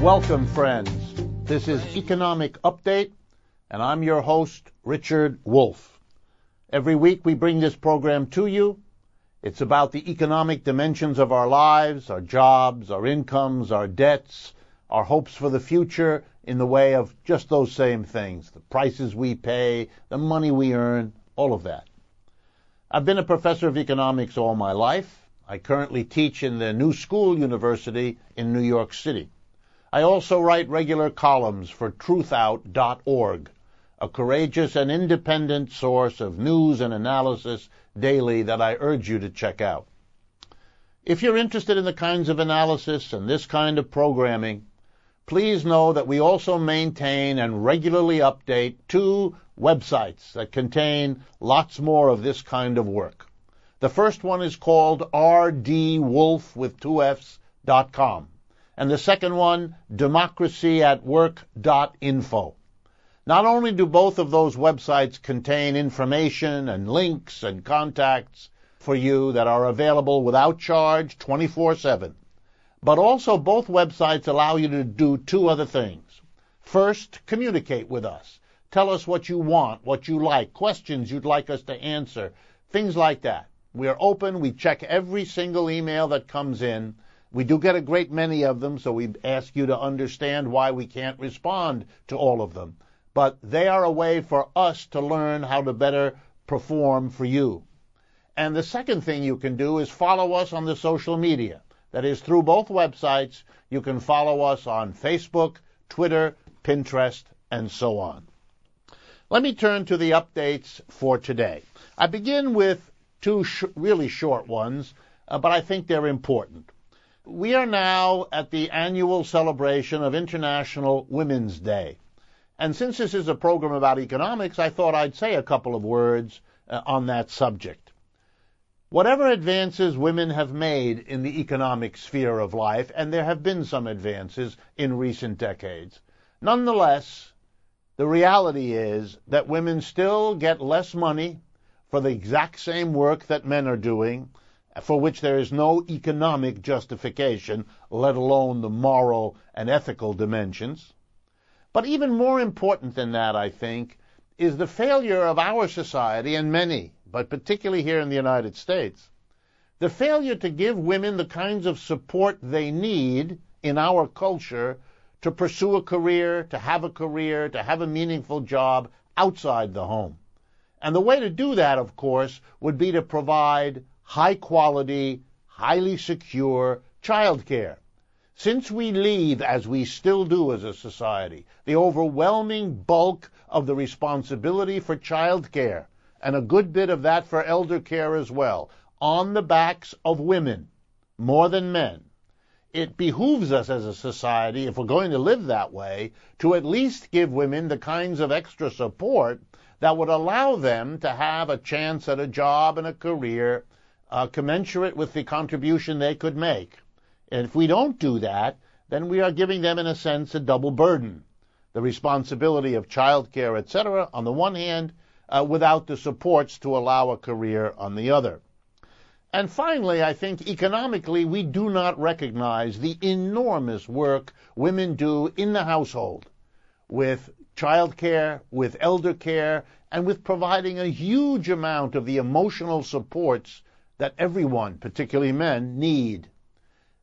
Welcome, friends. This is Economic Update, and I'm your host, Richard Wolff. Every week we bring this program to you. It's about the economic dimensions of our lives, our jobs, our incomes, our debts, our hopes for the future in the way of just those same things, the prices we pay, the money we earn, all of that. I've been a professor of economics all my life. I currently teach in the New School University in New York City. I also write regular columns for truthout.org, a courageous and independent source of news and analysis daily that I urge you to check out. If you're interested in the kinds of analysis and this kind of programming, please know that we also maintain and regularly update 2 websites that contain lots more of this kind of work. The first one is called rdwolf with 2 Fs.com. And the second one, democracyatwork.info. Not only do both of those websites contain information and links and contacts for you that are available without charge 24/7, but also both websites allow you to do 2 other things. First, communicate with us. Tell us what you want, what you like, questions you'd like us to answer, things like that. We are open. We check every single email that comes in. We do get a great many of them, so we ask you to understand why we can't respond to all of them. But they are a way for us to learn how to better perform for you. And the second thing you can do is follow us on the social media. That is, through both websites, you can follow us on Facebook, Twitter, Pinterest, and so on. Let me turn to the updates for today. I begin with 2 really short ones, but I think they're important. We are now at the annual celebration of International Women's Day. And since this is a program about economics, I thought I'd say a couple of words on that subject. Whatever advances women have made in the economic sphere of life, and there have been some advances in recent decades, nonetheless, the reality is that women still get less money for the exact same work that men are doing, for which there is no economic justification, let alone the moral and ethical dimensions. But even more important than that, I think, is the failure of our society, and many, but particularly here in the United States, the failure to give women the kinds of support they need in our culture to pursue a career, to have a meaningful job outside the home. And the way to do that, of course, would be to provide high-quality, highly secure childcare. Since we leave, as we still do as a society, the overwhelming bulk of the responsibility for childcare, and a good bit of that for elder care as well, on the backs of women, more than men, it behooves us as a society, if we're going to live that way, to at least give women the kinds of extra support that would allow them to have a chance at a job and a career commensurate with the contribution they could make. And if we don't do that, then we are giving them, in a sense, a double burden. The responsibility of childcare, etc., on the one hand, without the supports to allow a career on the other. And finally, I think economically we do not recognize the enormous work women do in the household with childcare, with elder care, and with providing a huge amount of the emotional supports that everyone, particularly men, need.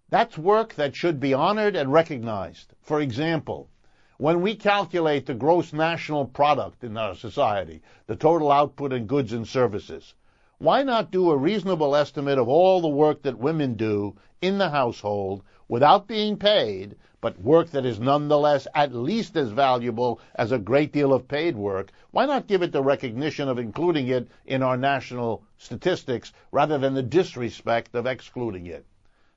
That's work that should be honored and recognized. For example, when we calculate the gross national product in our society, the total output in goods and services, why not do a reasonable estimate of all the work that women do in the household without being paid, but work that is nonetheless at least as valuable as a great deal of paid work? Why not give it the recognition of including it in our national statistics rather than the disrespect of excluding it?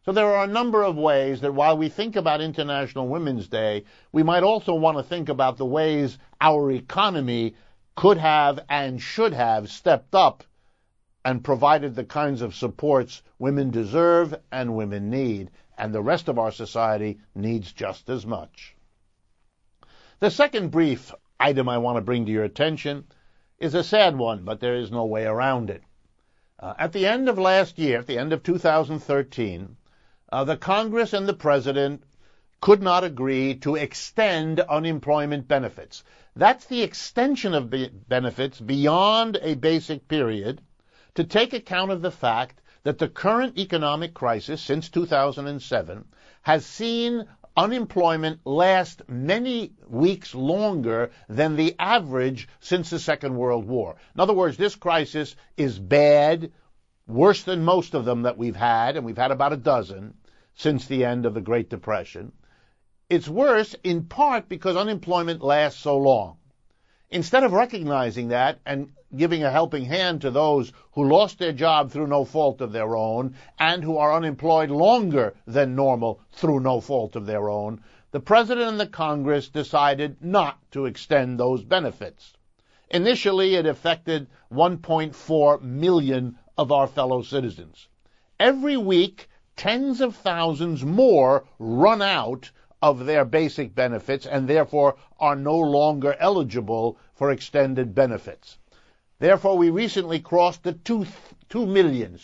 So there are a number of ways that while we think about International Women's Day, we might also want to think about the ways our economy could have and should have stepped up and provided the kinds of supports women deserve and women need, and the rest of our society needs just as much. The second brief item I want to bring to your attention is a sad one, but there is no way around it. At the end of last year, at the end of 2013, the Congress and the President could not agree to extend unemployment benefits. That's the extension of benefits beyond a basic period to take account of the fact that the current economic crisis since 2007 has seen unemployment last many weeks longer than the average since the Second World War. In other words, this crisis is bad, worse than most of them that we've had, and we've had about a dozen since the end of the Great Depression. It's worse in part because unemployment lasts so long. Instead of recognizing that and giving a helping hand to those who lost their job through no fault of their own and who are unemployed longer than normal through no fault of their own, the President and the Congress decided not to extend those benefits. Initially, it affected 1.4 million of our fellow citizens. Every week, tens of thousands more run out of their basic benefits and therefore are no longer eligible for extended benefits. Therefore, we recently crossed the 2 million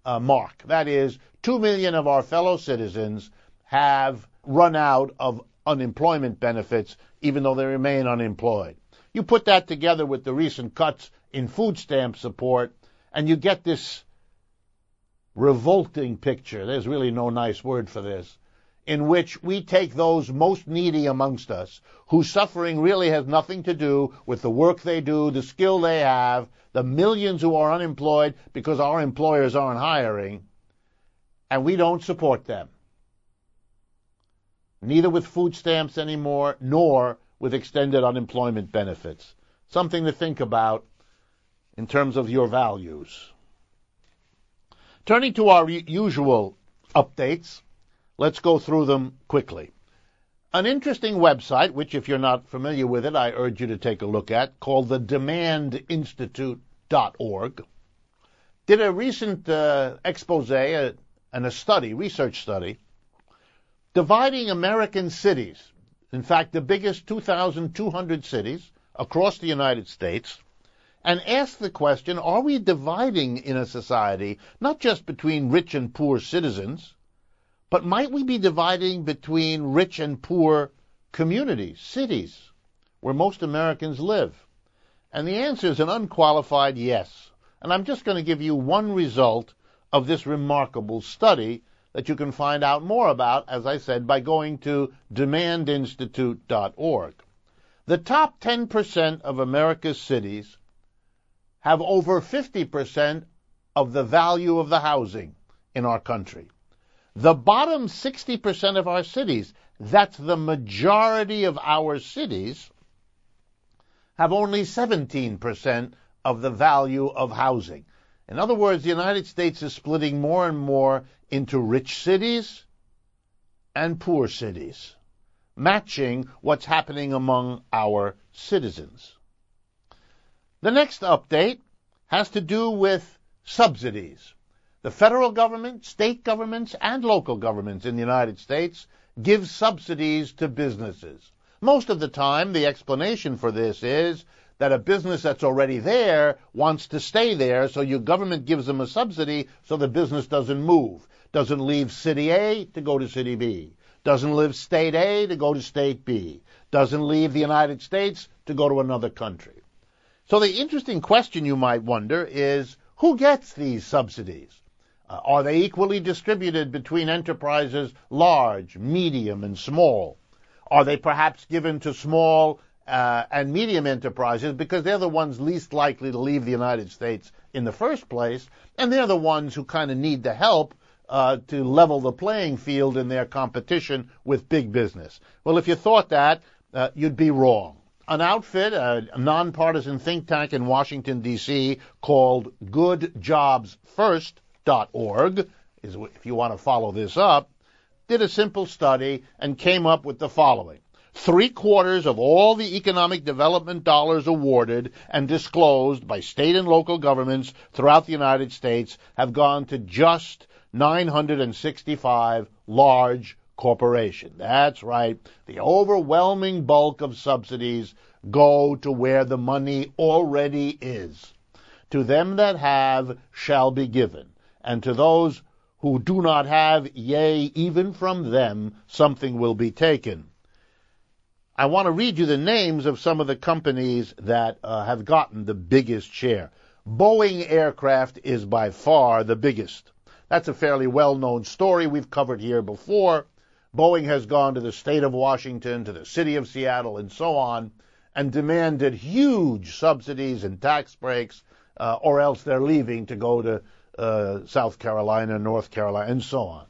mark. That is, 2 million of our fellow citizens have run out of unemployment benefits, even though they remain unemployed. You put that together with the recent cuts in food stamp support, and you get this revolting picture. There's really no nice word for this, in which we take those most needy amongst us, whose suffering really has nothing to do with the work they do, the skill they have, the millions who are unemployed because our employers aren't hiring, and we don't support them. Neither with food stamps anymore, nor with extended unemployment benefits. Something to think about in terms of your values. Turning to our usual updates, let's go through them quickly. An interesting website, which if you're not familiar with it, I urge you to take a look at, called the demandinstitute.org, did a recent expose and a research study, dividing American cities, in fact the biggest 2,200 cities across the United States, and asked the question, are we dividing in a society not just between rich and poor citizens, but might we be dividing between rich and poor communities, cities, where most Americans live? And the answer is an unqualified yes. And I'm just going to give you one result of this remarkable study that you can find out more about, as I said, by going to demandinstitute.org. The top 10% of America's cities have over 50% of the value of the housing in our country. The bottom 60% of our cities, that's the majority of our cities, have only 17% of the value of housing. In other words, the United States is splitting more and more into rich cities and poor cities, matching what's happening among our citizens. The next update has to do with subsidies. The federal government, state governments, and local governments in the United States give subsidies to businesses. Most of the time, the explanation for this is that a business that's already there wants to stay there, so your government gives them a subsidy so the business doesn't move, doesn't leave city A to go to city B, doesn't leave state A to go to state B, doesn't leave the United States to go to another country. So the interesting question you might wonder is, who gets these subsidies? Are they equally distributed between enterprises large, medium, and small? Are they perhaps given to small and medium enterprises because they're the ones least likely to leave the United States in the first place, and they're the ones who kind of need the help to level the playing field in their competition with big business? Well, if you thought that, you'd be wrong. An outfit, a nonpartisan think tank in Washington, D.C., called goodjobsfirst.org, if you want to follow this up, did a simple study and came up with the following. 3/4 of all the economic development dollars awarded and disclosed by state and local governments throughout the United States have gone to just 965 large corporations. That's right. The overwhelming bulk of subsidies go to where the money already is. To them that have shall be given, and to those who do not have, yea, even from them, something will be taken. I want to read you the names of some of the companies that have gotten the biggest share. Boeing Aircraft is by far the biggest. That's a fairly well-known story we've covered here before. Boeing has gone to the state of Washington, to the city of Seattle, and so on, and demanded huge subsidies and tax breaks, or else they're leaving to go to South Carolina, North Carolina, and so on.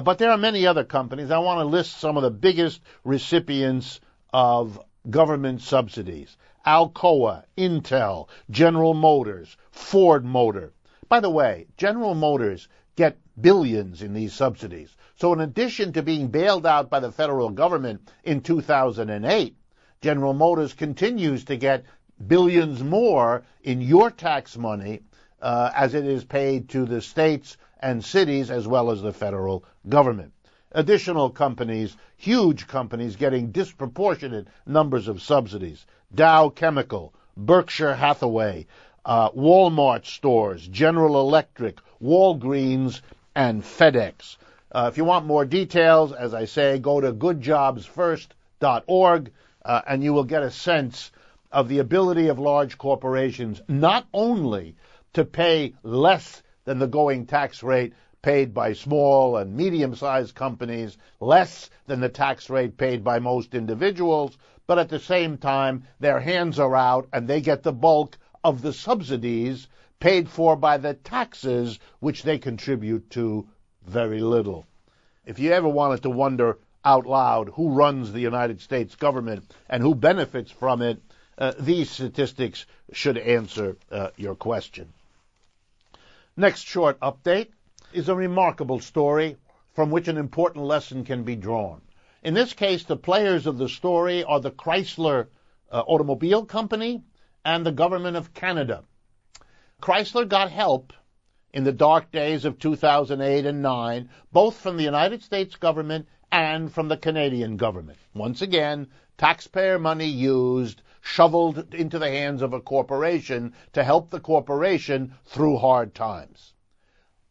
But there are many other companies. I want to list some of the biggest recipients of government subsidies. Alcoa, Intel, General Motors, Ford Motor. By the way, General Motors get billions in these subsidies. So in addition to being bailed out by the federal government in 2008, General Motors continues to get billions more in your tax money as it is paid to the states and cities as well as the federal government. Additional companies, huge companies, getting disproportionate numbers of subsidies. Dow Chemical, Berkshire Hathaway, Walmart stores, General Electric, Walgreens, and FedEx. If you want more details, as I say, go to goodjobsfirst.org, and you will get a sense of the ability of large corporations not only to pay less than the going tax rate paid by small and medium-sized companies, less than the tax rate paid by most individuals, but at the same time, their hands are out and they get the bulk of the subsidies paid for by the taxes which they contribute to very little. If you ever wanted to wonder out loud who runs the United States government and who benefits from it, these statistics should answer your question. Next short update is a remarkable story from which an important lesson can be drawn. In this case, the players of the story are the Chrysler automobile company and the government of Canada. Chrysler got help in the dark days of 2008 and 9, both from the United States government and from the Canadian government. Once again, taxpayer money used, shoveled into the hands of a corporation to help the corporation through hard times.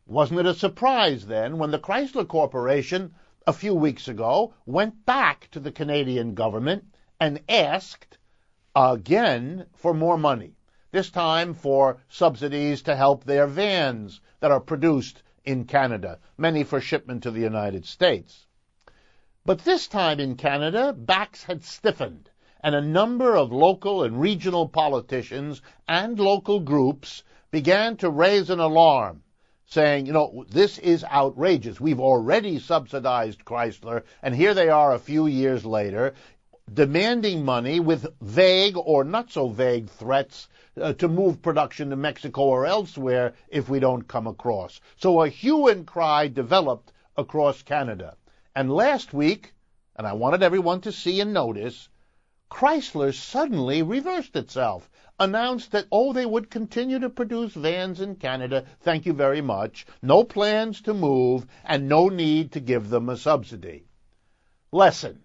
Wasn't it a surprise then when the Chrysler Corporation a few weeks ago went back to the Canadian government and asked again for more money, this time for subsidies to help their vans that are produced in Canada, many for shipment to the United States. But this time in Canada, backs had stiffened, and a number of local and regional politicians and local groups began to raise an alarm, saying, this is outrageous. We've already subsidized Chrysler, and here they are a few years later, demanding money with vague or not so vague threats to move production to Mexico or elsewhere if we don't come across. So a hue and cry developed across Canada. And last week, and I wanted everyone to see and notice, Chrysler suddenly reversed itself, announced that, they would continue to produce vans in Canada, thank you very much, no plans to move, and no need to give them a subsidy. Lesson.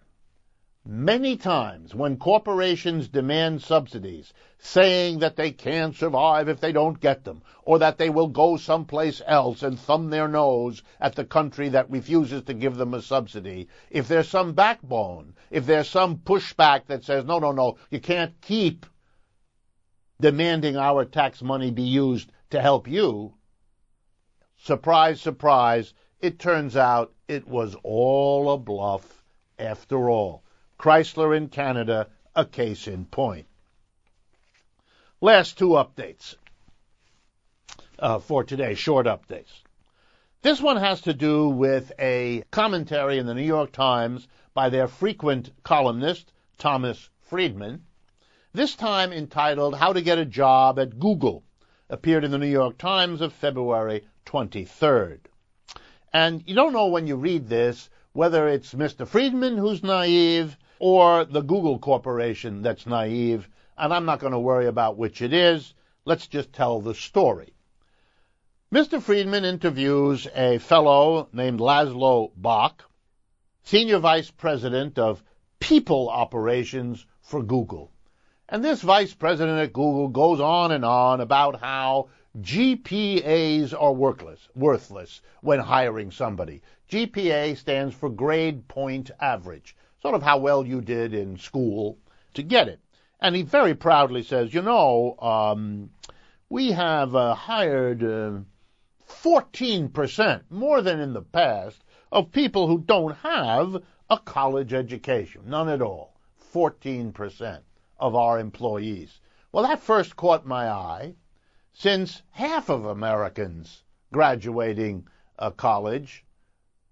Many times when corporations demand subsidies, saying that they can't survive if they don't get them, or that they will go someplace else and thumb their nose at the country that refuses to give them a subsidy, if there's some backbone, if there's some pushback that says, no, you can't keep demanding our tax money be used to help you, surprise, surprise, it turns out it was all a bluff after all. Chrysler in Canada, a case in point. Last two updates for today, short updates. This one has to do with a commentary in the New York Times by their frequent columnist, Thomas Friedman, this time entitled How to Get a Job at Google, appeared in the New York Times of February 23rd. And you don't know when you read this whether it's Mr. Friedman who's naive or the Google Corporation that's naive, and I'm not going to worry about which it is. Let's just tell the story. Mr. Friedman interviews a fellow named Laszlo Bock, Senior Vice President of People Operations for Google. And this Vice President at Google goes on and on about how GPAs are worthless when hiring somebody. GPA stands for grade point average, sort of how well you did in school to get it. And he very proudly says, we have hired 14%, more than in the past, of people who don't have a college education. None at all. 14% of our employees. Well, that first caught my eye, since half of Americans graduating college,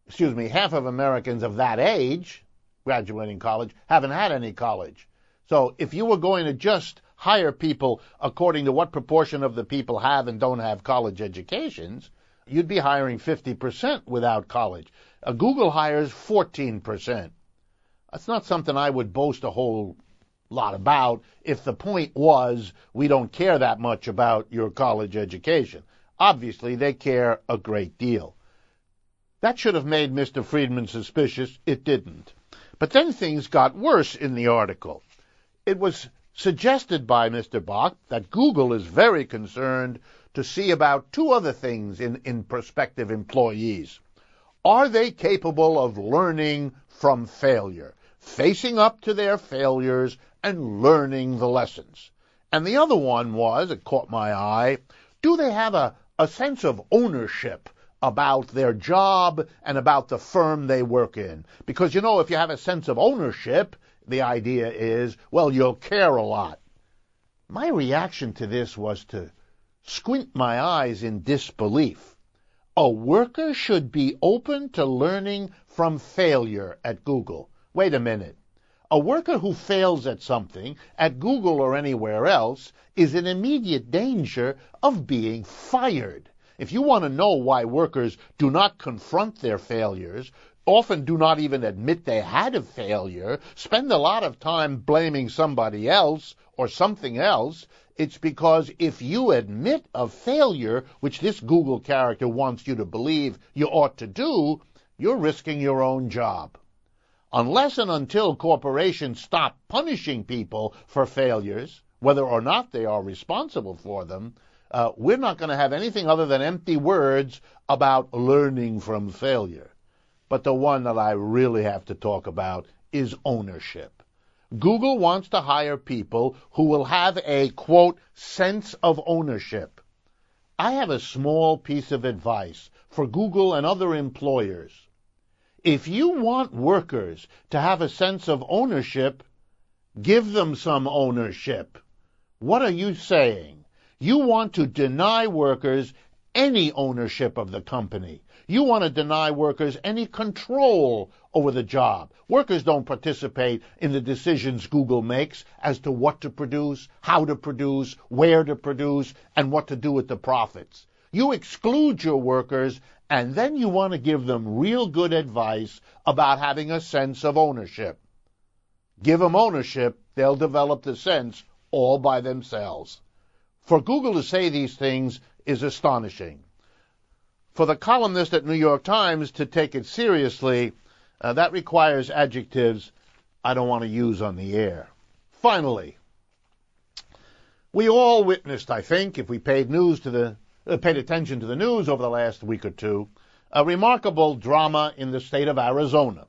half of Americans of that age graduating college haven't had any college. So if you were going to just hire people according to what proportion of the people have and don't have college educations, you'd be hiring 50% without college. Google hires 14%. That's not something I would boast a whole lot about if the point was we don't care that much about your college education. Obviously, they care a great deal. That should have made Mr. Friedman suspicious. It didn't. But then things got worse in the article. It was suggested by Mr. Bach that Google is very concerned to see about two other things in prospective employees. Are they capable of learning from failure, facing up to their failures and learning the lessons? And the other one was, it caught my eye, do they have a sense of ownership about their job and about the firm they work in? Because, if you have a sense of ownership, the idea is, well, you'll care a lot. My reaction to this was to squint my eyes in disbelief. A worker should be open to learning from failure at Google. Wait a minute. A worker who fails at something, at Google or anywhere else, is in immediate danger of being fired. If you want to know why workers do not confront their failures, often do not even admit they had a failure, spend a lot of time blaming somebody else or something else, it's because if you admit a failure, which this Google character wants you to believe you ought to do, you're risking your own job. Unless and until corporations stop punishing people for failures, whether or not they are responsible for them, we're not going to have anything other than empty words about learning from failure. But the one that I really have to talk about is ownership. Google wants to hire people who will have a, quote, sense of ownership. I have a small piece of advice for Google and other employers. If you want workers to have a sense of ownership, give them some ownership. What are you saying? You want to deny workers any ownership of the company. You want to deny workers any control over the job. Workers don't participate in the decisions Google makes as to what to produce, how to produce, where to produce, and what to do with the profits. You exclude your workers, and then you want to give them real good advice about having a sense of ownership. Give them ownership, they'll develop the sense all by themselves. For Google to say these things is astonishing. For the columnist at New York Times to take it seriously, that requires adjectives I don't want to use on the air. Finally, we all witnessed, I think, if we paid attention to the news over the last week or two, a remarkable drama in the state of Arizona.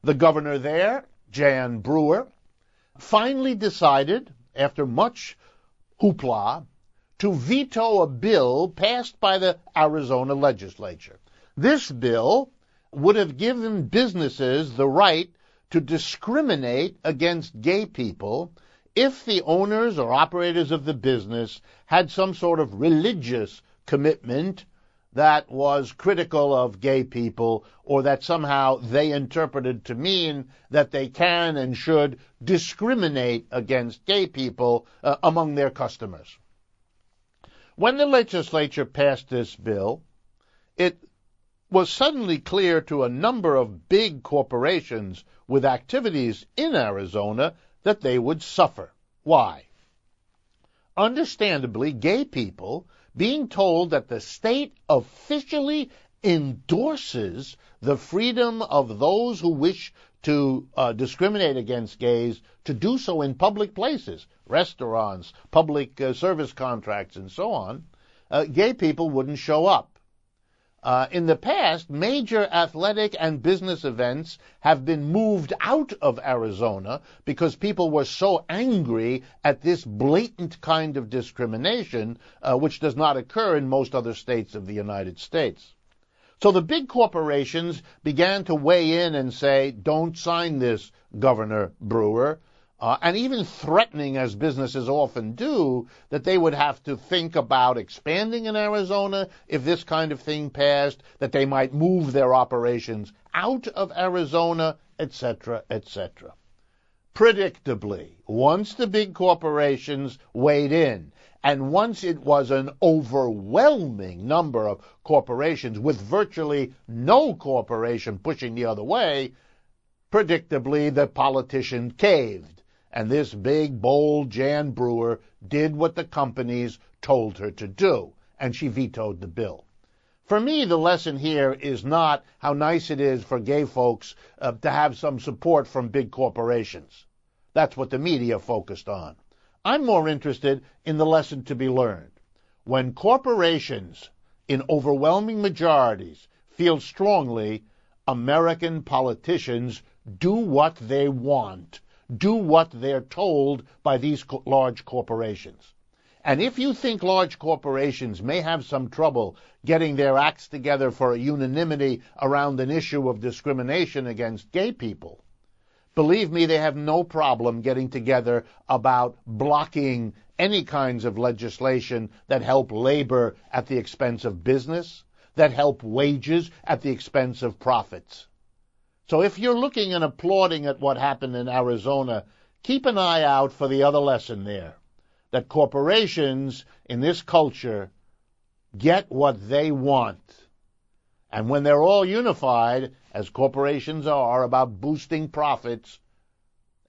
The governor there, Jan Brewer, finally decided, after much hoopla, to veto a bill passed by the Arizona legislature. This bill would have given businesses the right to discriminate against gay people if the owners or operators of the business had some sort of religious commitment that was critical of gay people, or that somehow they interpreted to mean that they can and should discriminate against gay people among their customers. When the legislature passed this bill, it was suddenly clear to a number of big corporations with activities in Arizona that they would suffer. Why? Understandably, gay people being told that the state officially endorses the freedom of those who wish to discriminate against gays to do so in public places, restaurants, public service contracts, and so on, gay people wouldn't show up. In the past, major athletic and business events have been moved out of Arizona because people were so angry at this blatant kind of discrimination, which does not occur in most other states of the United States. So the big corporations began to weigh in and say, don't sign this, Governor Brewer, and even threatening, as businesses often do, that they would have to think about expanding in Arizona if this kind of thing passed, that they might move their operations out of Arizona, etc., etc. Predictably, once the big corporations weighed in, and once it was an overwhelming number of corporations with virtually no corporation pushing the other way, predictably the politician caved. And this big, bold Jan Brewer did what the companies told her to do, and she vetoed the bill. For me, the lesson here is not how nice it is for gay folks to have some support from big corporations. That's what the media focused on. I'm more interested in the lesson to be learned. When corporations, in overwhelming majorities, feel strongly, American politicians do what they want. Do what they're told by these large corporations. And if you think large corporations may have some trouble getting their acts together for a unanimity around an issue of discrimination against gay people, believe me, they have no problem getting together about blocking any kinds of legislation that help labor at the expense of business, that help wages at the expense of profits. So if you're looking and applauding at what happened in Arizona, keep an eye out for the other lesson there, that corporations in this culture get what they want. And when they're all unified, as corporations are, about boosting profits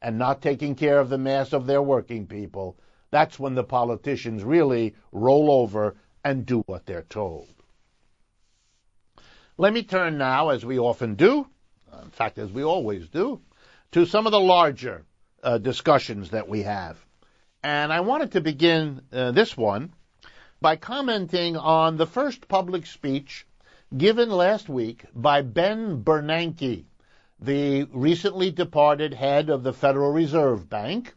and not taking care of the mass of their working people, that's when the politicians really roll over and do what they're told. Let me turn now, as we often do, in fact, as we always do, to some of the larger discussions that we have. And I wanted to begin this one by commenting on the first public speech given last week by Ben Bernanke, the recently departed head of the Federal Reserve Bank,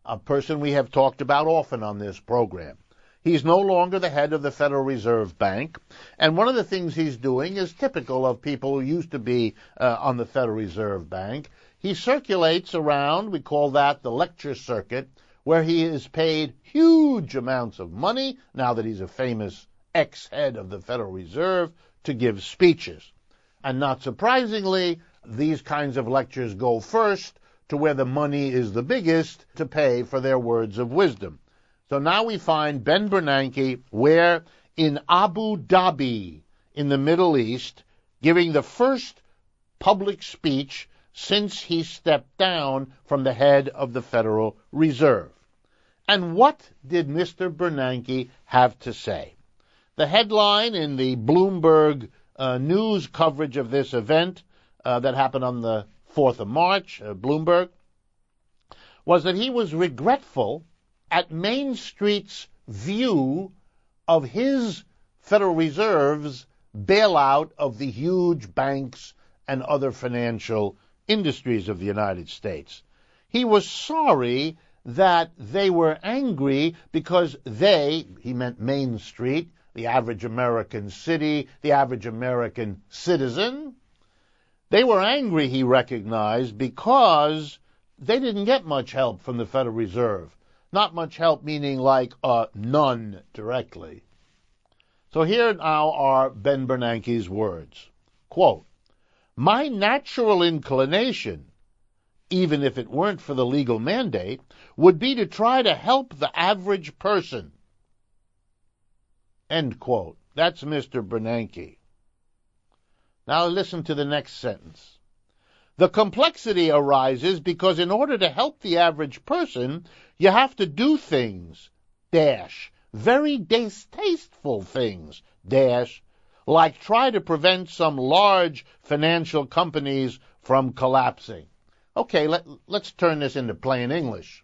a person we have talked about often on this program. He's no longer the head of the Federal Reserve Bank, and one of the things he's doing is typical of people who used to be on the Federal Reserve Bank. He circulates around, we call that the lecture circuit, where he is paid huge amounts of money, now that he's a famous ex-head of the Federal Reserve, to give speeches. And not surprisingly, these kinds of lectures go first to where the money is the biggest to pay for their words of wisdom. So now we find Ben Bernanke where in Abu Dhabi in the Middle East, giving the first public speech since he stepped down from the head of the Federal Reserve. And what did Mr. Bernanke have to say? The headline in the Bloomberg news coverage of this event that happened on the 4th of March, Bloomberg, was that he was regretful at Main Street's view of his Federal Reserve's bailout of the huge banks and other financial industries of the United States. He was sorry that they were angry because they, he meant Main Street, the average American city, the average American citizen, they were angry, he recognized, because they didn't get much help from the Federal Reserve. Not much help meaning like none directly. So here now are Ben Bernanke's words. Quote, "My natural inclination, even if it weren't for the legal mandate, would be to try to help the average person." End quote. That's Mr. Bernanke. Now listen to the next sentence. "The complexity arises because in order to help the average person, you have to do things, dash, very distasteful things, dash, like try to prevent some large financial companies from collapsing." Okay, let's turn this into plain English.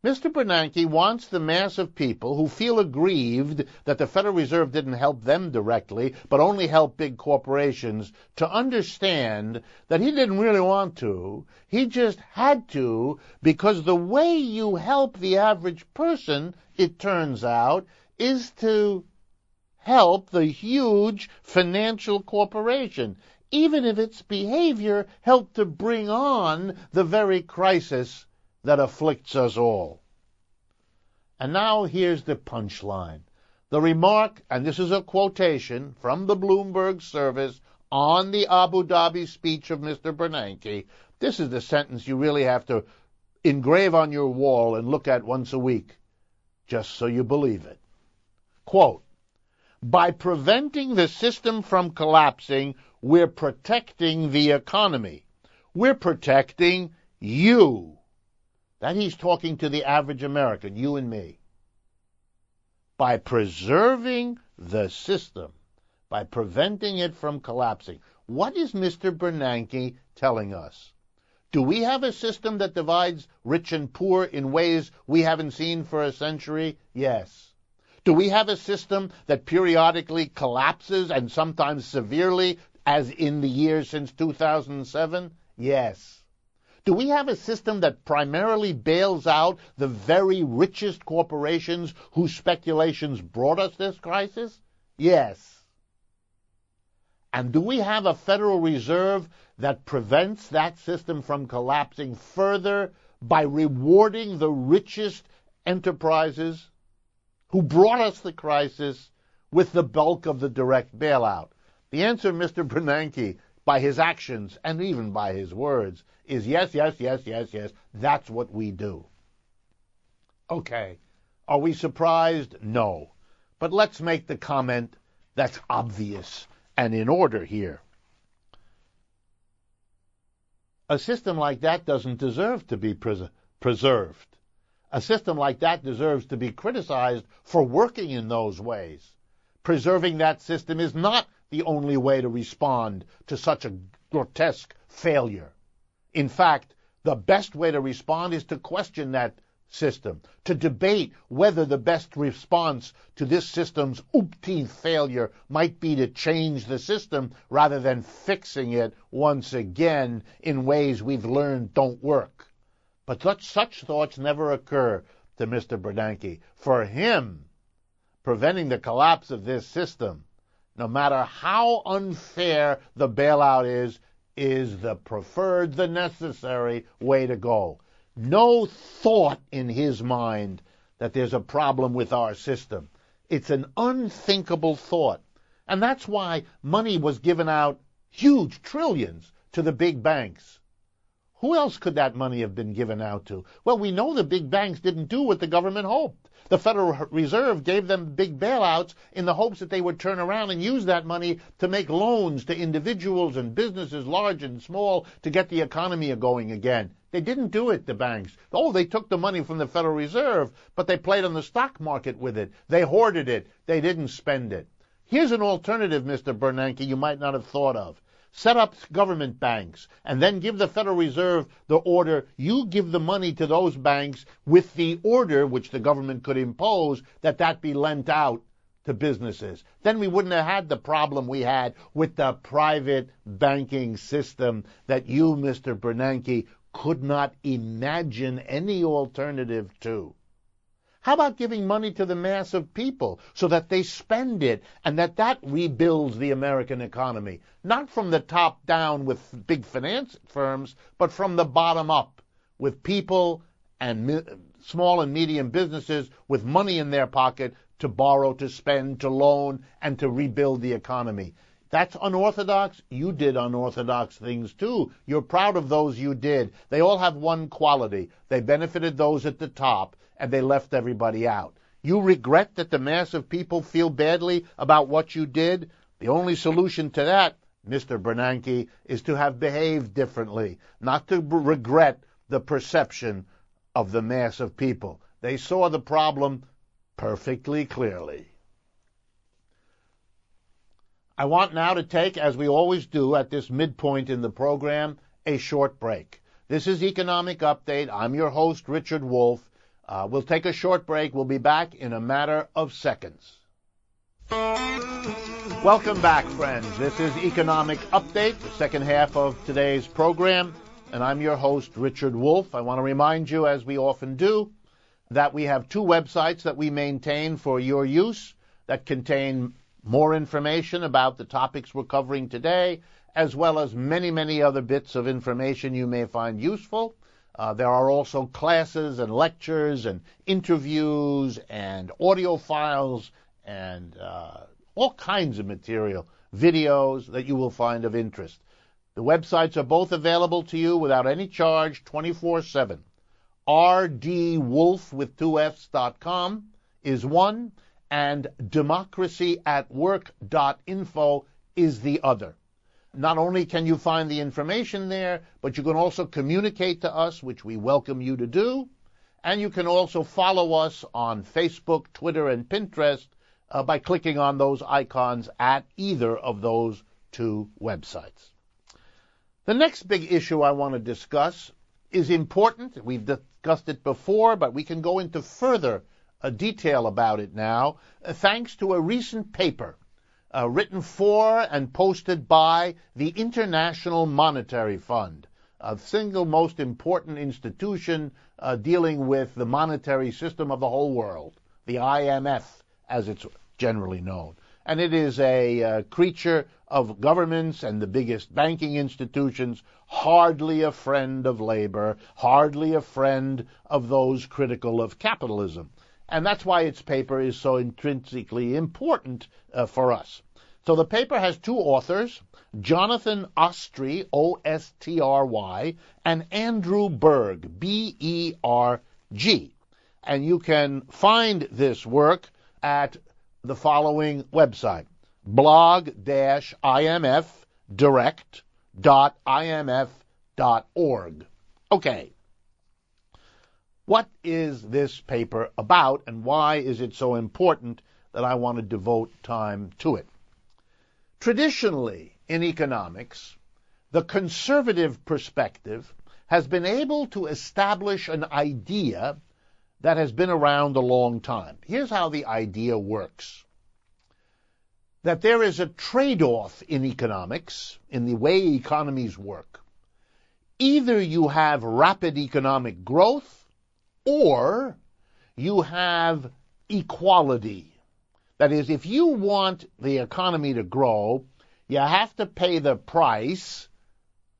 Mr. Bernanke wants the mass of people who feel aggrieved that the Federal Reserve didn't help them directly, but only helped big corporations, to understand that he didn't really want to. He just had to, because the way you help the average person, it turns out, is to help the huge financial corporation, even if its behavior helped to bring on the very crisis that afflicts us all. And now here's the punchline. The remark, and this is a quotation from the Bloomberg service on the Abu Dhabi speech of Mr. Bernanke. This is the sentence you really have to engrave on your wall and look at once a week, just so you believe it. Quote, "By preventing the system from collapsing, we're protecting the economy. We're protecting you." That he's talking to the average American, you and me. By preserving the system, by preventing it from collapsing. What is Mr. Bernanke telling us? Do we have a system that divides rich and poor in ways we haven't seen for a century? Yes. Do we have a system that periodically collapses and sometimes severely, as in the years since 2007? Yes. Do we have a system that primarily bails out the very richest corporations whose speculations brought us this crisis? Yes. And do we have a Federal Reserve that prevents that system from collapsing further by rewarding the richest enterprises who brought us the crisis with the bulk of the direct bailout? The answer, Mr. Bernanke, by his actions and even by his words, is yes, yes, yes, yes, yes. That's what we do. Okay. Are we surprised? No. But let's make the comment that's obvious and in order here. A system like that doesn't deserve to be preserved. A system like that deserves to be criticized for working in those ways. Preserving that system is not the only way to respond to such a grotesque failure. In fact, the best way to respond is to question that system, to debate whether the best response to this system's umpteenth failure might be to change the system rather than fixing it once again in ways we've learned don't work. But such thoughts never occur to Mr. Bernanke. For him, preventing the collapse of this system, no matter how unfair the bailout is the preferred, the necessary way to go. No thought in his mind that there's a problem with our system. It's an unthinkable thought. And that's why money was given out, huge trillions, to the big banks. Who else could that money have been given out to? Well, we know the big banks didn't do what the government hoped. The Federal Reserve gave them big bailouts in the hopes that they would turn around and use that money to make loans to individuals and businesses, large and small, to get the economy going again. They didn't do it, the banks. Oh, they took the money from the Federal Reserve, but they played on the stock market with it. They hoarded it. They didn't spend it. Here's an alternative, Mr. Bernanke, you might not have thought of. Set up government banks, and then give the Federal Reserve the order, you give the money to those banks with the order, which the government could impose, that be lent out to businesses. Then we wouldn't have had the problem we had with the private banking system that you, Mr. Bernanke, could not imagine any alternative to. How about giving money to the mass of people so that they spend it and that rebuilds the American economy? Not from the top down with big finance firms, but from the bottom up with people and small and medium businesses with money in their pocket to borrow, to spend, to loan, and to rebuild the economy. That's unorthodox. You did unorthodox things too. You're proud of those you did. They all have one quality. They benefited those at the top, and they left everybody out. You regret that the mass of people feel badly about what you did? The only solution to that, Mr. Bernanke, is to have behaved differently, not to regret the perception of the mass of people. They saw the problem perfectly clearly. I want now to take, as we always do at this midpoint in the program, a short break. This is Economic Update. I'm your host, Richard Wolff. We'll take a short break. We'll be back in a matter of seconds. Welcome back, friends. This is Economic Update, the second half of today's program, and I'm your host, Richard Wolff. I want to remind you, as we often do, that we have two websites that we maintain for your use that contain more information about the topics we're covering today, as well as many, many other bits of information you may find useful. There are also classes and lectures and interviews and audio files and all kinds of material, videos that you will find of interest. The websites are both available to you without any charge 24/7. rdwolf.com is one, and democracyatwork.info is the other. Not only can you find the information there, but you can also communicate to us, which we welcome you to do, and you can also follow us on Facebook, Twitter, and Pinterest by clicking on those icons at either of those two websites. The next big issue I want to discuss is important. We've discussed it before, but we can go into further detail about it now, thanks to a recent paper written for and posted by the International Monetary Fund, a single most important institution dealing with the monetary system of the whole world, the IMF, as it's generally known. And it is a creature of governments and the biggest banking institutions, hardly a friend of labor, hardly a friend of those critical of capitalism. And that's why its paper is so intrinsically important for us. So the paper has two authors, Jonathan Ostry, O-S-T-R-Y, and Andrew Berg, B-E-R-G. And you can find this work at the following website, blog-imfdirect.imf.org. Okay. What is this paper about, and why is it so important that I want to devote time to it? Traditionally, in economics, the conservative perspective has been able to establish an idea that has been around a long time. Here's how the idea works. That there is a trade-off in economics, in the way economies work. Either you have rapid economic growth, or you have equality. That is, if you want the economy to grow, you have to pay the price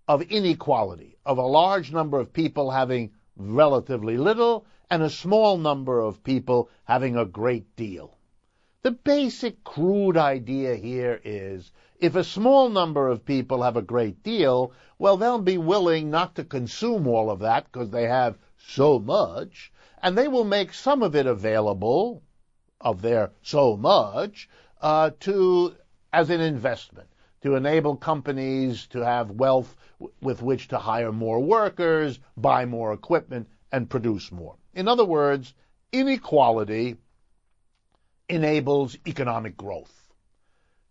of inequality, of a large number of people having relatively little and a small number of people having a great deal. The basic crude idea here is if a small number of people have a great deal, well, they'll be willing not to consume all of that because they have so much, and they will make some of it available, of their so much, as an investment, to enable companies to have wealth with which to hire more workers, buy more equipment, and produce more. In other words, inequality enables economic growth.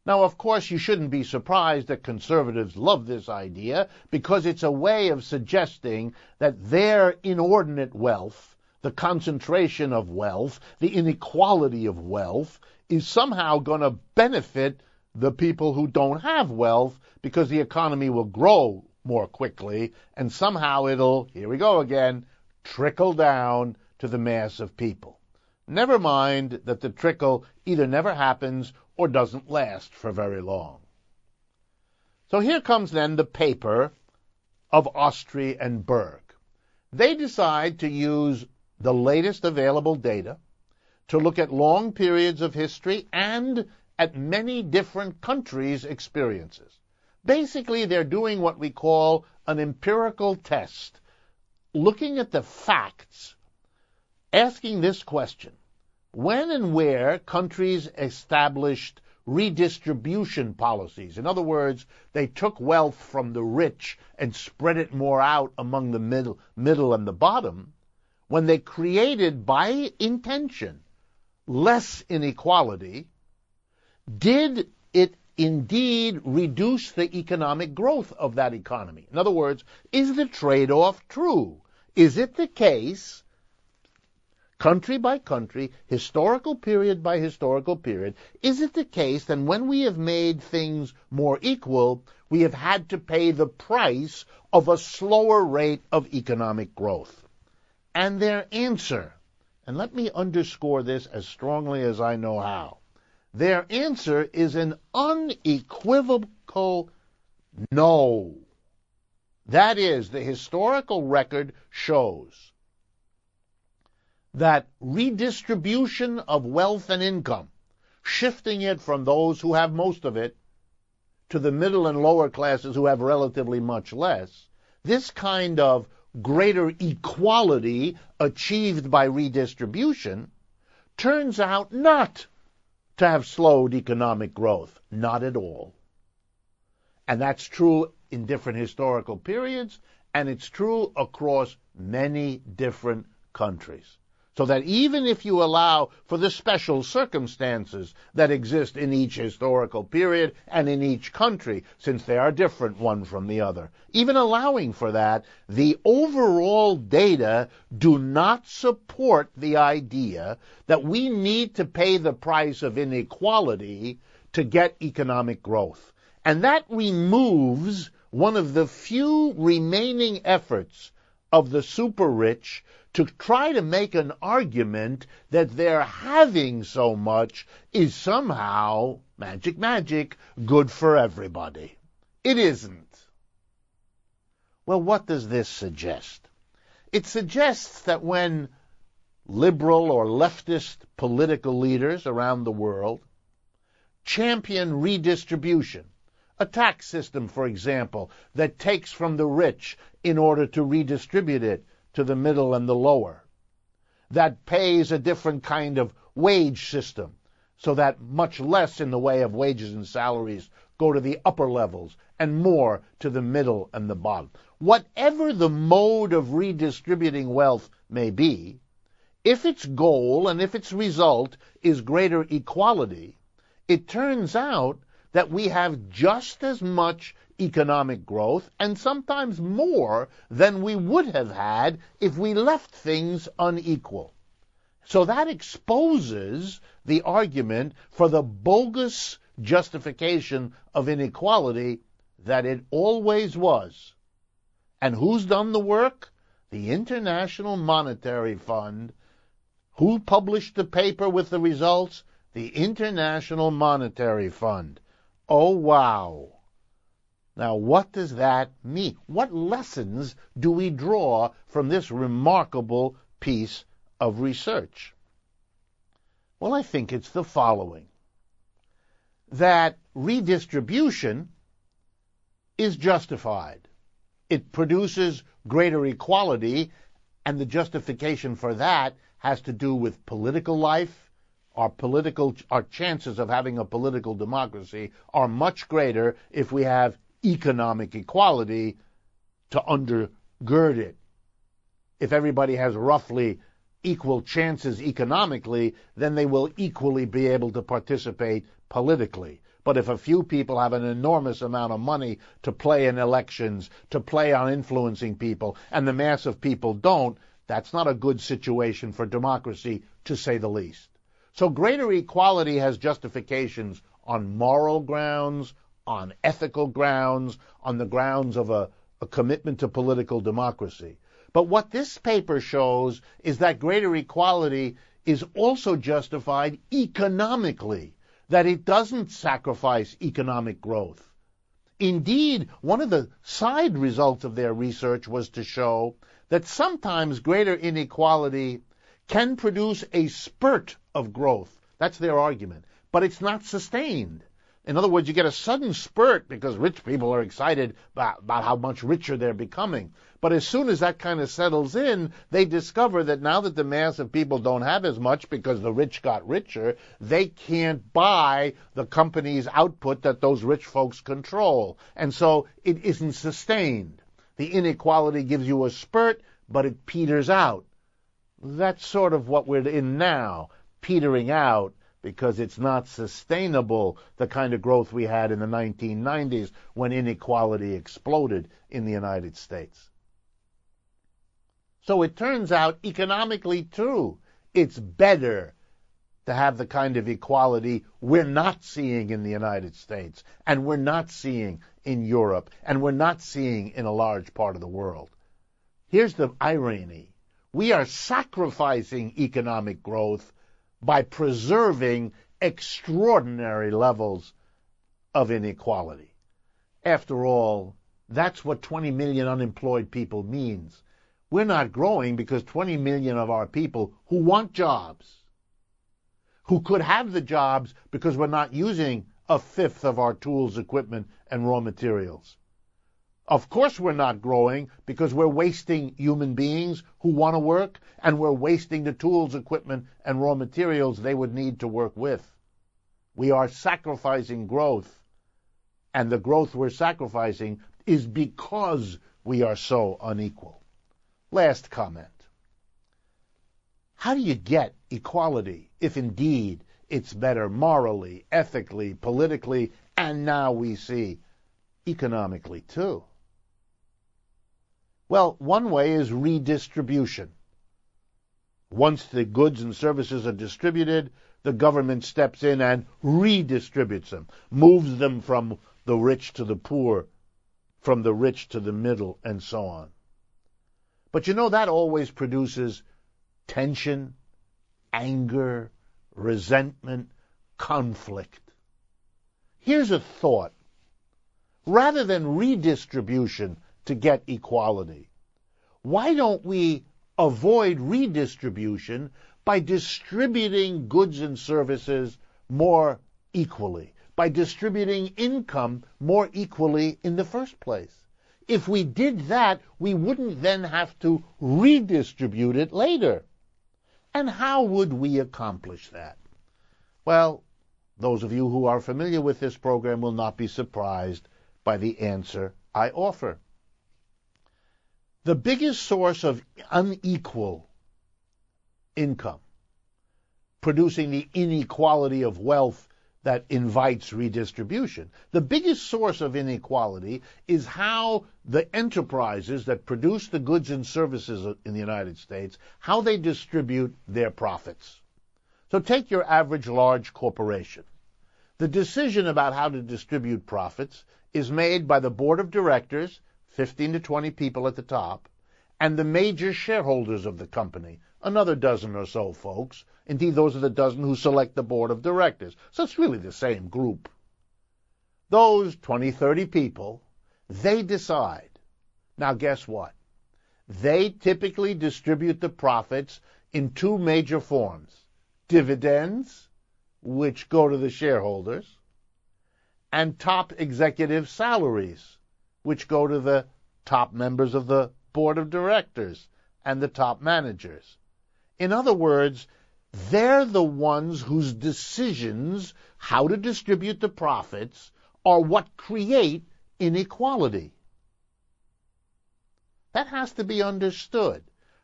Now, of course, you shouldn't be surprised that conservatives love this idea because it's a way of suggesting that their inordinate wealth, the concentration of wealth, the inequality of wealth, is somehow going to benefit the people who don't have wealth because the economy will grow more quickly and somehow it'll, here we go again, trickle down to the mass of people. Never mind that the trickle either never happens or doesn't last for very long. So here comes then the paper of Austria and Berg. They decide to use the latest available data to look at long periods of history and at many different countries' experiences. Basically, they're doing what we call an empirical test, looking at the facts, asking this question: when and where countries established redistribution policies, in other words, they took wealth from the rich and spread it more out among the middle and the bottom, when they created by intention less inequality, did it indeed reduce the economic growth of that economy? In other words, is the trade-off true? Is it the case, country by country, historical period by historical period, is it the case that when we have made things more equal, we have had to pay the price of a slower rate of economic growth? And their answer, and let me underscore this as strongly as I know how, their answer is an unequivocal no. That is, the historical record shows that redistribution of wealth and income, shifting it from those who have most of it to the middle and lower classes who have relatively much less, this kind of greater equality achieved by redistribution turns out not to have slowed economic growth, not at all. And that's true in different historical periods, and it's true across many different countries. So that even if you allow for the special circumstances that exist in each historical period and in each country, since they are different one from the other, even allowing for that, the overall data do not support the idea that we need to pay the price of inequality to get economic growth. And that removes one of the few remaining efforts of the super-rich to try to make an argument that their having so much is somehow, magic, good for everybody. It isn't. Well, what does this suggest? It suggests that when liberal or leftist political leaders around the world champion redistribution, a tax system, for example, that takes from the rich in order to redistribute it to the middle and the lower, that pays a different kind of wage system so that much less in the way of wages and salaries go to the upper levels and more to the middle and the bottom. Whatever the mode of redistributing wealth may be, if its goal and if its result is greater equality, it turns out that we have just as much economic growth and sometimes more than we would have had if we left things unequal. So that exposes the argument for the bogus justification of inequality that it always was. And who's done the work? The International Monetary Fund. Who published the paper with the results? The International Monetary Fund. Oh, wow. Now, what does that mean? What lessons do we draw from this remarkable piece of research? Well, I think it's the following. That redistribution is justified. It produces greater equality, and the justification for that has to do with political life. Our chances of having a political democracy are much greater if we have economic equality to undergird it. If everybody has roughly equal chances economically, then they will equally be able to participate politically. But if a few people have an enormous amount of money to play in elections, to play on influencing people, and the mass of people don't, that's not a good situation for democracy, to say the least. So greater equality has justifications on moral grounds, on ethical grounds, on the grounds of a commitment to political democracy. But what this paper shows is that greater equality is also justified economically, that it doesn't sacrifice economic growth. Indeed, one of the side results of their research was to show that sometimes greater inequality can produce a spurt of growth. That's their argument. But it's not sustained. In other words, you get a sudden spurt because rich people are excited about how much richer they're becoming. But as soon as that kind of settles in, they discover that now that the mass of people don't have as much because the rich got richer, they can't buy the company's output that those rich folks control. And so it isn't sustained. The inequality gives you a spurt, but it peters out. That's sort of what we're in now, petering out, because it's not sustainable, the kind of growth we had in the 1990s when inequality exploded in the United States. So it turns out, economically too, It's better to have the kind of equality we're not seeing in the United States, and we're not seeing in Europe, and we're not seeing in a large part of the world. Here's the irony. We are sacrificing economic growth by preserving extraordinary levels of inequality. After all, that's what 20 million unemployed people means. We're not growing because 20 million of our people who want jobs, who could have the jobs because we're not using a fifth of our tools, equipment, and raw materials. Of course we're not growing because we're wasting human beings who want to work, and we're wasting the tools, equipment, and raw materials they would need to work with. We are sacrificing growth, and the growth we're sacrificing is because we are so unequal. Last comment. How do you get equality if indeed it's better morally, ethically, politically, and now we see economically too? Well, one way is redistribution. Once the goods and services are distributed, the government steps in and redistributes them, moves them from the rich to the poor, from the rich to the middle, and so on. But you know, that always produces tension, anger, resentment, conflict. Here's a thought. Rather than redistribution to get equality, why don't we avoid redistribution by distributing goods and services more equally, by distributing income more equally in the first place? If we did that, we wouldn't then have to redistribute it later. And how would we accomplish that? Well, those of you who are familiar with this program will not be surprised by the answer I offer. The biggest source of unequal income, producing the inequality of wealth that invites redistribution, the biggest source of inequality is how the enterprises that produce the goods and services in the United States, how they distribute their profits. So take your average large corporation. The decision about how to distribute profits is made by the board of directors, 15 to 20 people at the top, and the major shareholders of the company, another dozen or so folks. Indeed, those are the dozen who select the board of directors. So it's really the same group. Those 20, 30 people, they decide. Now guess what? They typically distribute the profits in two major forms. Dividends, which go to the shareholders, and top executive salaries, which go to the top members of the board of directors and the top managers. In other words, they're the ones whose decisions how to distribute the profits are what create inequality. That has to be understood.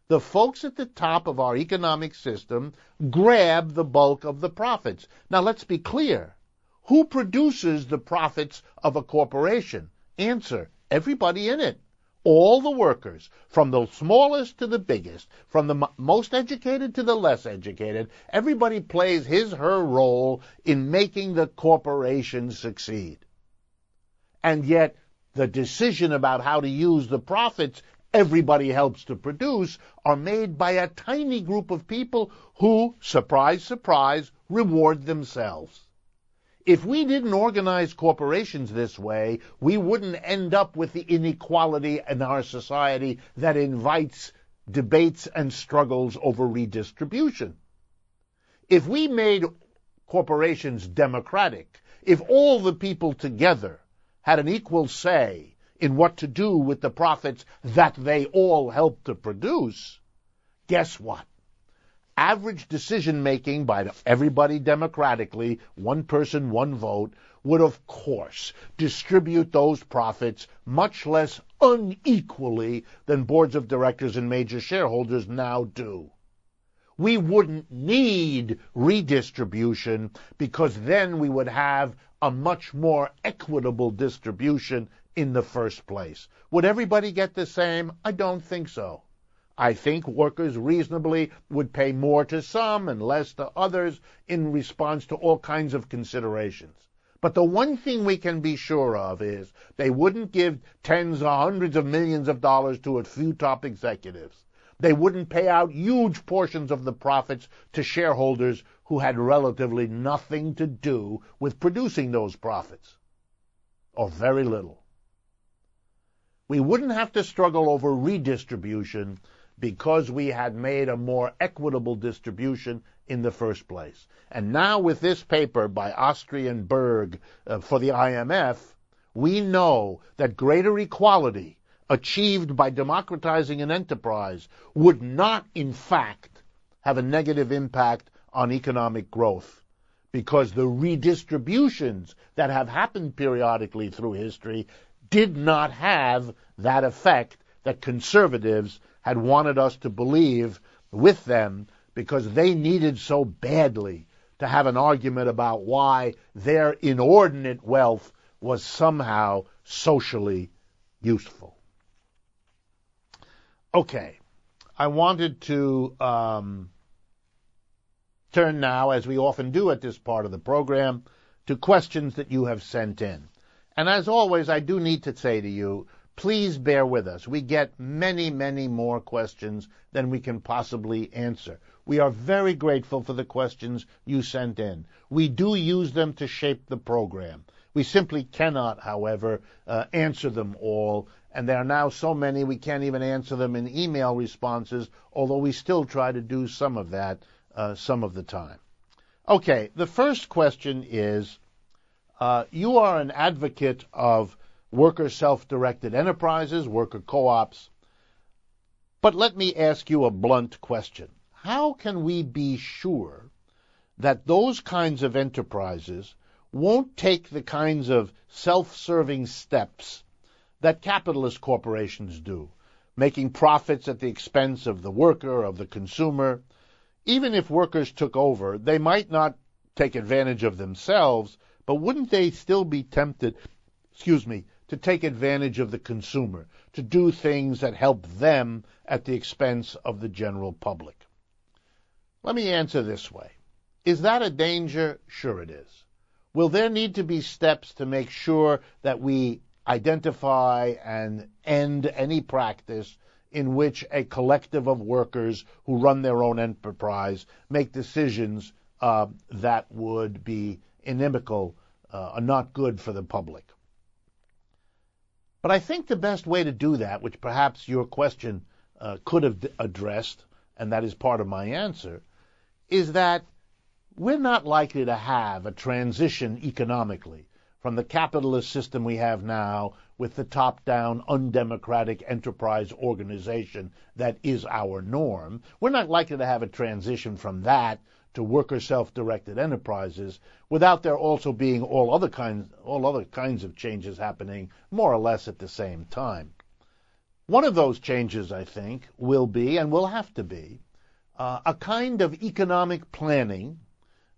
The folks at the top of our economic system grab the bulk of the profits. Now let's be clear. Who produces the profits of a corporation? Answer, everybody in it. All the workers, from the smallest to the biggest, from the most educated to the less educated, everybody plays his, her role in making the corporation succeed. And yet, the decision about how to use the profits everybody helps to produce are made by a tiny group of people who, surprise, surprise, reward themselves. If we didn't organize corporations this way, we wouldn't end up with the inequality in our society that invites debates and struggles over redistribution. If we made corporations democratic, if all the people together had an equal say in what to do with the profits that they all help to produce, guess what? Average decision-making by everybody democratically, one person, one vote, would of course distribute those profits much less unequally than boards of directors and major shareholders now do. We wouldn't need redistribution because then we would have a much more equitable distribution in the first place. Would everybody get the same? I don't think so. I think workers reasonably would pay more to some and less to others in response to all kinds of considerations. But the one thing we can be sure of is they wouldn't give tens or hundreds of millions of dollars to a few top executives. They wouldn't pay out huge portions of the profits to shareholders who had relatively nothing to do with producing those profits, or very little. We wouldn't have to struggle over redistribution because we had made a more equitable distribution in the first place. And now with this paper by Austria and Berg for the IMF, we know that greater equality achieved by democratizing an enterprise would not, in fact, have a negative impact on economic growth, because the redistributions that have happened periodically through history did not have that effect that conservatives had wanted us to believe with them, because they needed so badly to have an argument about why their inordinate wealth was somehow socially useful. Okay, I wanted to turn now, as we often do at this part of the program, to questions that you have sent in. And as always, I do need to say to you, please bear with us. We get many, many more questions than we can possibly answer. We are very grateful for the questions you sent in. We do use them to shape the program. We simply cannot, however, answer them all, and there are now so many we can't even answer them in email responses, although we still try to do some of that some of the time. Okay, the first question is, you are an advocate of worker self-directed enterprises, worker co-ops, but let me ask you a blunt question. How can we be sure that those kinds of enterprises won't take the kinds of self-serving steps that capitalist corporations do, making profits at the expense of the worker, of the consumer? Even if workers took over, they might not take advantage of themselves, but wouldn't they still be tempted, to take advantage of the consumer, to do things that help them at the expense of the general public? Let me answer this way. Is that a danger? Sure it is. Will there need to be steps to make sure that we identify and end any practice in which a collective of workers who run their own enterprise make decisions that would be inimical or not good for the public? But I think the best way to do that, which perhaps your question could have addressed, and that is part of my answer, is that we're not likely to have a transition economically from the capitalist system we have now with the top-down, undemocratic enterprise organization that is our norm. We're not likely to have a transition from that to worker self-directed enterprises without there also being all other kinds of changes happening more or less at the same time. One of those changes, I think, will be, and will have to be, a kind of economic planning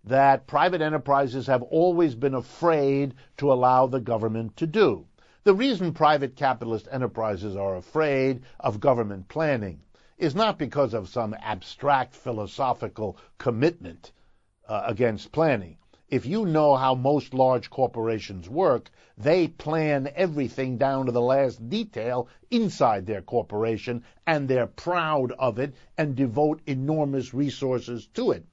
that private enterprises have always been afraid to allow the government to do. The reason private capitalist enterprises are afraid of government planning is not because of some abstract philosophical commitment against planning. If you know how most large corporations work, they plan everything down to the last detail inside their corporation, and they're proud of it and devote enormous resources to it.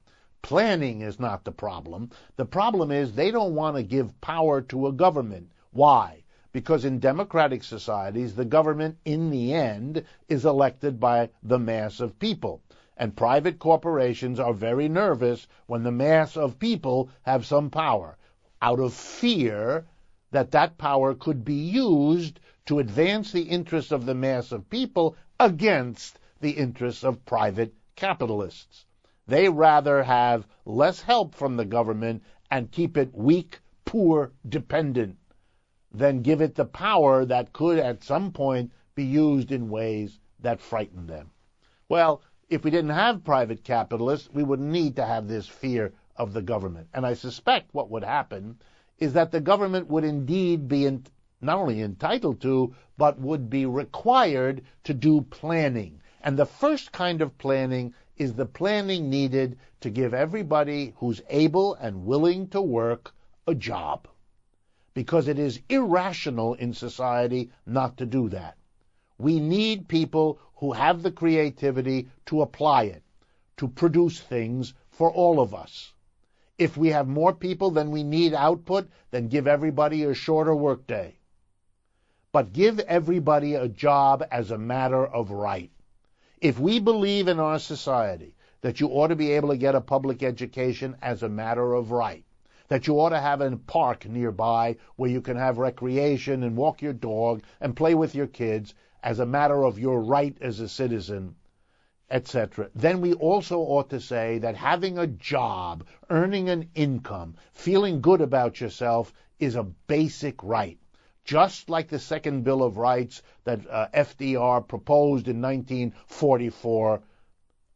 Planning is not the problem. The problem is they don't want to give power to a government. Why? Because in democratic societies, the government, in the end, is elected by the mass of people. And private corporations are very nervous when the mass of people have some power, out of fear that that power could be used to advance the interests of the mass of people against the interests of private capitalists. They rather have less help from the government and keep it weak, poor, dependent, than give it the power that could at some point be used in ways that frighten them. Well, if we didn't have private capitalists, we wouldn't need to have this fear of the government. And I suspect what would happen is that the government would indeed be not only entitled to, but would be required to do planning. And the first kind of planning is the planning needed to give everybody who's able and willing to work a job. Because it is irrational in society not to do that. We need people who have the creativity to apply it, to produce things for all of us. If we have more people than we need output, then give everybody a shorter workday. But give everybody a job as a matter of right. If we believe in our society that you ought to be able to get a public education as a matter of right, that you ought to have a park nearby where you can have recreation and walk your dog and play with your kids as a matter of your right as a citizen, etc., then we also ought to say that having a job, earning an income, feeling good about yourself is a basic right. Just like the Second Bill of Rights that FDR proposed in 1944,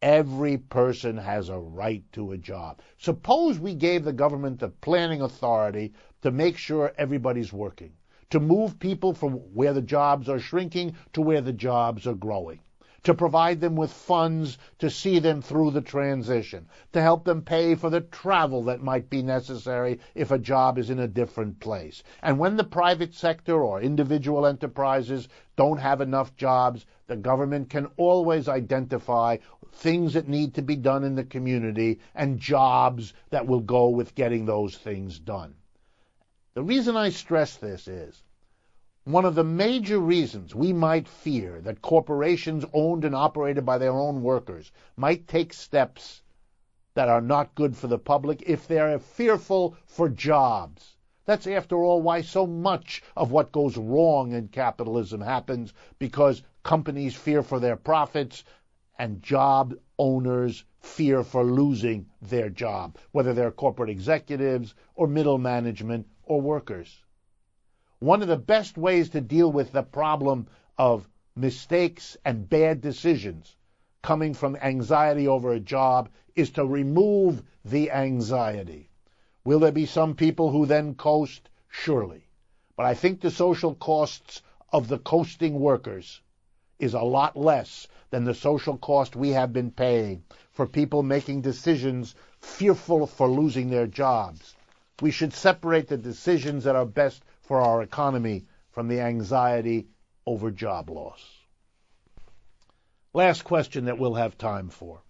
every person has a right to a job. Suppose we gave the government the planning authority to make sure everybody's working, to move people from where the jobs are shrinking to where the jobs are growing, to provide them with funds to see them through the transition, to help them pay for the travel that might be necessary if a job is in a different place. And when the private sector or individual enterprises don't have enough jobs, the government can always identify things that need to be done in the community and jobs that will go with getting those things done. The reason I stress this is, one of the major reasons we might fear that corporations owned and operated by their own workers might take steps that are not good for the public if they're fearful for jobs. That's, after all, why so much of what goes wrong in capitalism happens, because companies fear for their profits and job owners fear for losing their job, whether they're corporate executives or middle management or workers. One of the best ways to deal with the problem of mistakes and bad decisions coming from anxiety over a job is to remove the anxiety. Will there be some people who then coast? Surely. But I think the social costs of the coasting workers is a lot less than the social cost we have been paying for people making decisions fearful for losing their jobs. We should separate the decisions that are best for our economy from the anxiety over job loss. Last question that we'll have time for.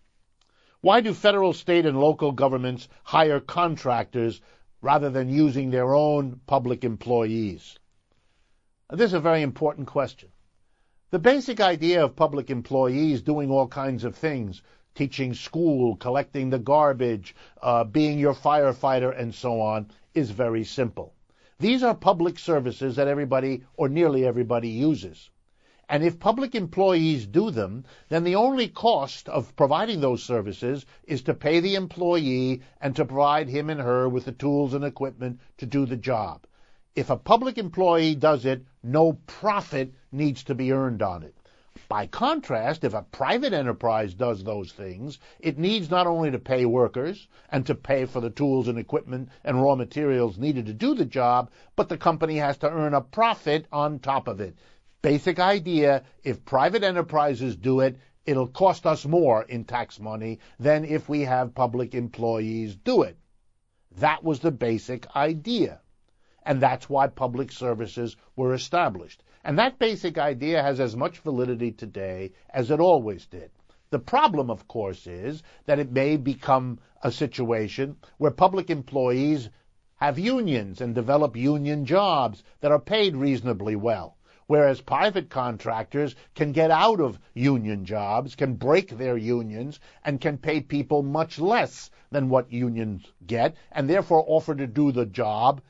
Why do federal, state, and local governments hire contractors rather than using their own public employees? This is a very important question. The basic idea of public employees doing all kinds of things, teaching school, collecting the garbage, being your firefighter, and so on, is very simple. These are public services that everybody, or nearly everybody, uses. And if public employees do them, then the only cost of providing those services is to pay the employee and to provide him and her with the tools and equipment to do the job. If a public employee does it, no profit needs to be earned on it. By contrast, if a private enterprise does those things, it needs not only to pay workers and to pay for the tools and equipment and raw materials needed to do the job, but the company has to earn a profit on top of it. Basic idea, if private enterprises do it, it'll cost us more in tax money than if we have public employees do it. That was the basic idea. And that's why public services were established. And that basic idea has as much validity today as it always did. The problem, of course, is that it may become a situation where public employees have unions and develop union jobs that are paid reasonably well, whereas private contractors can get out of union jobs, can break their unions, and can pay people much less than what unions get, and therefore offer to do the job,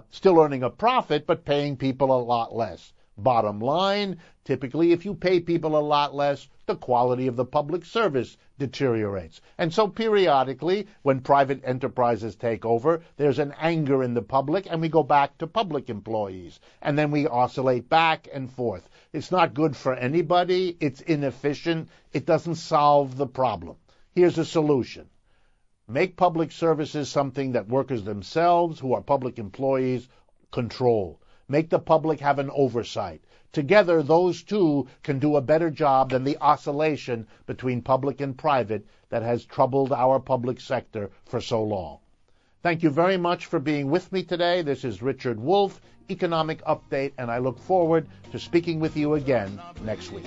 still earning a profit, but paying people a lot less. Bottom line, typically if you pay people a lot less, the quality of the public service deteriorates. And so periodically, when private enterprises take over, there's an anger in the public, and we go back to public employees. And then we oscillate back and forth. It's not good for anybody. It's inefficient. It doesn't solve the problem. Here's a solution. Make public services something that workers themselves, who are public employees, control. Make the public have an oversight. Together, those two can do a better job than the oscillation between public and private that has troubled our public sector for so long. Thank you very much for being with me today. This is Richard Wolff, Economic Update, and I look forward to speaking with you again next week.